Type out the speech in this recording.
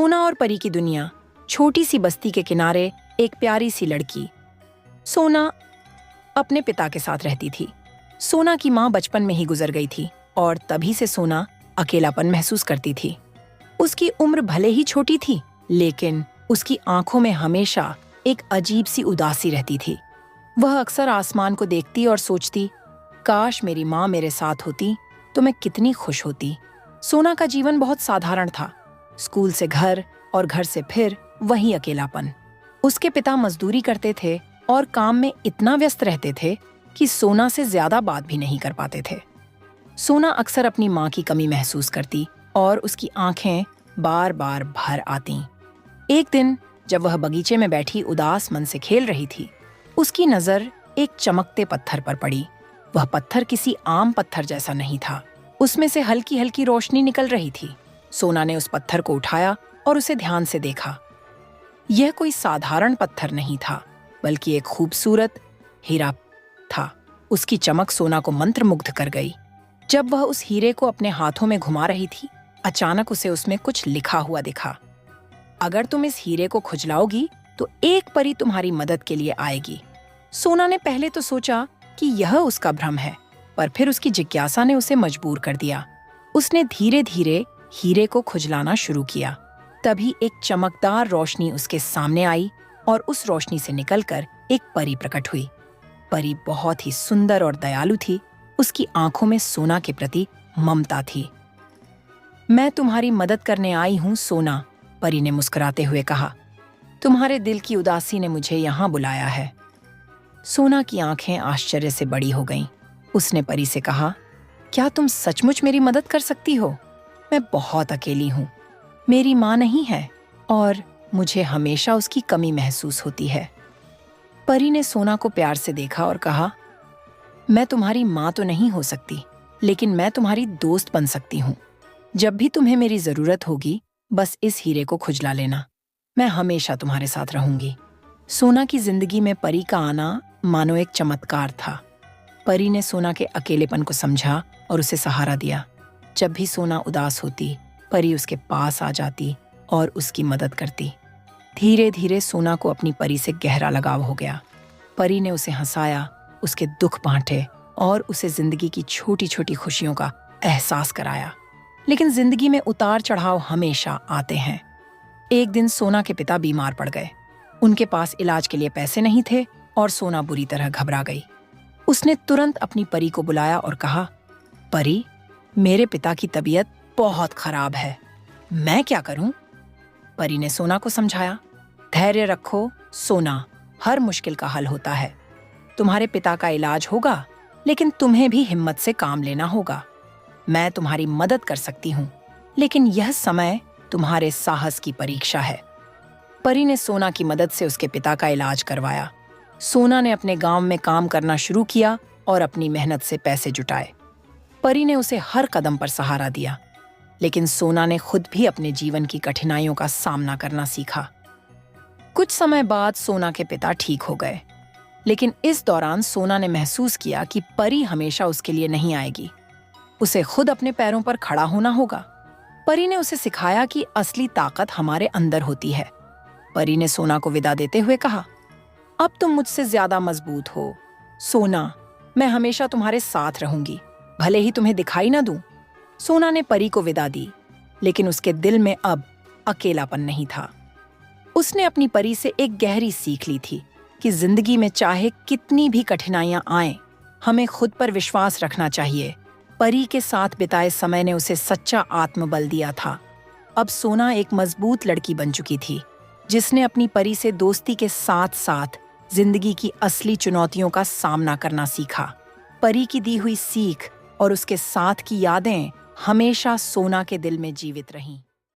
सोना और परी की दुनिया। छोटी सी बस्ती के किनारे एक प्यारी सी लड़की। सोना अपने पिता के साथ रहती थी। सोना की माँ बचपन में ही गुजर गई थी और तभी से सोना अकेलापन महसूस करती थी। उसकी उम्र भले ही छोटी थी, लेकिन उसकी आंखों में हमेशा एक अजीब सी उदासी रहती थी। वह अक्सर आसमान को देखती और सोचती, काश मेरी माँ मेरे साथ होती तो मैं कितनी खुश होती। सोना का जीवन बहुत साधारण था। स्कूल से घर और घर से फिर वही अकेलापन। उसके पिता मजदूरी करते थे और काम में इतना व्यस्त रहते थे कि सोना से ज्यादा बात भी नहीं कर पाते थे। सोना अक्सर अपनी माँ की कमी महसूस करती और उसकी आंखें बार बार भर आतीं। एक दिन जब वह बगीचे में बैठी उदास मन से खेल रही थी, उसकी नजर एक चमकते पत्थर पर पड़ी। वह पत्थर किसी आम पत्थर जैसा नहीं था, उसमें से हल्की हल्की रोशनी निकल रही थी। सोना ने उस पत्थर को उठाया और उसे ध्यान से देखा। यह कोई साधारण पत्थर नहीं था, बल्कि एक खूबसूरत हीरा था। उसकी चमक सोना को मंत्रमुग्ध कर गई। जब वह उस हीरे को अपने हाथों में घुमा रही थी, अचानक उसे उसमें कुछ लिखा हुआ दिखा। अगर तुम इस हीरे को खुजलाओगी तो एक परी तुम्हारी मदद के लिए आएगी। सोना ने पहले तो सोचा कि यह उसका भ्रम है, पर फिर उसकी जिज्ञासा ने उसे मजबूर कर दिया। उसने धीरे धीरे हीरे को खुजलाना शुरू किया। तभी एक चमकदार रोशनी उसके सामने आई और उस रोशनी से निकलकर एक परी प्रकट हुई। परी बहुत ही सुंदर और दयालु थी। उसकी आंखों में सोना के प्रति ममता थी। मैं तुम्हारी मदद करने आई हूँ सोना, परी ने मुस्कुराते हुए कहा। तुम्हारे दिल की उदासी ने मुझे यहाँ बुलाया है। सोना की आंखें आश्चर्य से बड़ी हो गईं। उसने परी से कहा, क्या तुम सचमुच मेरी मदद कर सकती हो? मैं बहुत अकेली हूँ। मेरी माँ नहीं है और मुझे हमेशा उसकी कमी महसूस होती है। परी ने सोना को प्यार से देखा और कहा, मैं तुम्हारी माँ तो नहीं हो सकती, लेकिन मैं तुम्हारी दोस्त बन सकती हूँ। जब भी तुम्हें मेरी जरूरत होगी, बस इस हीरे को खुजला लेना। मैं हमेशा तुम्हारे साथ रहूंगी। सोना की जिंदगी में परी का आना मानो एक चमत्कार था। परी ने सोना के अकेलेपन को समझा और उसे सहारा दिया। जब भी सोना उदास होती, परी उसके पास आ जाती और उसकी मदद करती। धीरे धीरे सोना को अपनी परी से गहरा लगाव हो गया। परी ने उसे हंसाया, उसके दुख बांटे और उसे जिंदगी की छोटी छोटी खुशियों का एहसास कराया। लेकिन जिंदगी में उतार चढ़ाव हमेशा आते हैं। एक दिन सोना के पिता बीमार पड़ गए। उनके पास इलाज के लिए पैसे नहीं थे और सोना बुरी तरह घबरा गई। उसने तुरंत अपनी परी को बुलाया और कहा, परी, मेरे पिता की तबीयत बहुत खराब है। मैं क्या करूं? परी ने सोना को समझाया, धैर्य रखो सोना, हर मुश्किल का हल होता है। तुम्हारे पिता का इलाज होगा, लेकिन तुम्हें भी हिम्मत से काम लेना होगा। मैं तुम्हारी मदद कर सकती हूँ, लेकिन यह समय तुम्हारे साहस की परीक्षा है। परी ने सोना की मदद से उसके पिता का इलाज करवाया। सोना ने अपने गांव में काम करना शुरू किया और अपनी मेहनत से पैसे जुटाए। परी ने उसे हर कदम पर सहारा दिया, लेकिन सोना ने खुद भी अपने जीवन की कठिनाइयों का सामना करना सीखा। कुछ समय बाद सोना के पिता ठीक हो गए, लेकिन इस दौरान सोना ने महसूस किया कि परी हमेशा उसके लिए नहीं आएगी। उसे खुद अपने पैरों पर खड़ा होना होगा। परी ने उसे सिखाया कि असली ताकत हमारे अंदर होती है। परी ने सोना को विदा देते हुए कहा, अब तुम मुझसे ज्यादा मजबूत हो सोना, मैं हमेशा तुम्हारे साथ रहूंगी, भले ही तुम्हें दिखाई ना दूं। सोना ने परी को विदा दी, लेकिन उसके दिल में अब अकेलापन नहीं था। उसने अपनी परी से एक गहरी सीख ली थी कि जिंदगी में चाहे कितनी भी कठिनाइयां आएं, हमें खुद पर विश्वास रखना चाहिए। परी के साथ बिताए समय ने उसे सच्चा आत्मबल दिया था। अब सोना एक मजबूत लड़की बन चुकी थी, जिसने अपनी परी से दोस्ती के साथ साथ जिंदगी की असली चुनौतियों का सामना करना सीखा। परी की दी हुई सीख और उसके साथ की यादें हमेशा सोना के दिल में जीवित रहीं।